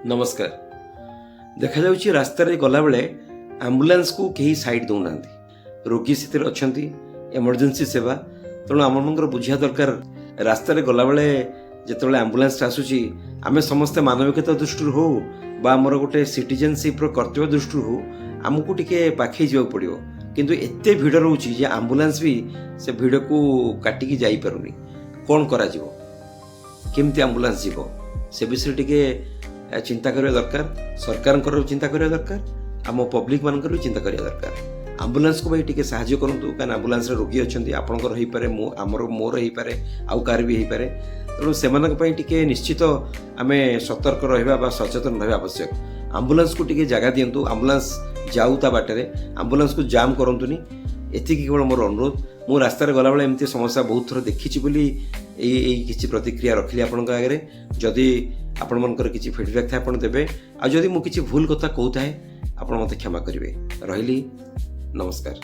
नमस्कार। देखा जाउछि रास्ता रे गला बेले एम्बुलेंस को कहीं साइड दौना रोगी स्थित अच्छा इमरजेंसी सेवा तेणु आम मनकर बुझा दरकार रास्ता रे गला बेले जिते एम्बुलेंस आसूची आमे समस्ते मानविकता दृष्टि हो बा आमर गोटे सिटीजनशिप कर्तव्य दृष्टि हो आमको टिके पाखे जावाक पड़िबो किंतु एते भिड़ रोची जे एम्बुलेंस भी से भिड़ को काटिकी जाई पारुनी कौन करा जीवो केमती एम्बुलेंस जीवो से विषय टिके चिंता करिया दरकार सरकार चिंता करिया दरकार आम पब्लिक मानकर चिंता करिया दरकार एम्बुलेंस को भाई टिके साहाय्य करंतु कान एम्बुलेंस रे रोगी अछंती आपनकर होई पारे आमर मोर होई पारे आउ कार भी होई पारे तेणु सेमानक पई टिके निश्चित आमे सतर्क रहबा बा सचेतन रहबा आवश्यक एम्बुलेंस को टिके जगह दियंतु एम्बुलेंस जाऊ ता बाटे रे एम्बुलेंस को जाम करंतुनी एति केवल मोर अनुरोध मु रास्ता रे गला बेले एमती समस्या बहुत थर देखिछि बोली एई किछि प्रतिक्रिया रखली आपनक आगे जदि आपण मनकर किछि फीडबैक था आपण देबे आ जदि मु किछि भूल कथा कहू थाए आपण मते क्षमा करिवे रहिली नमस्कार।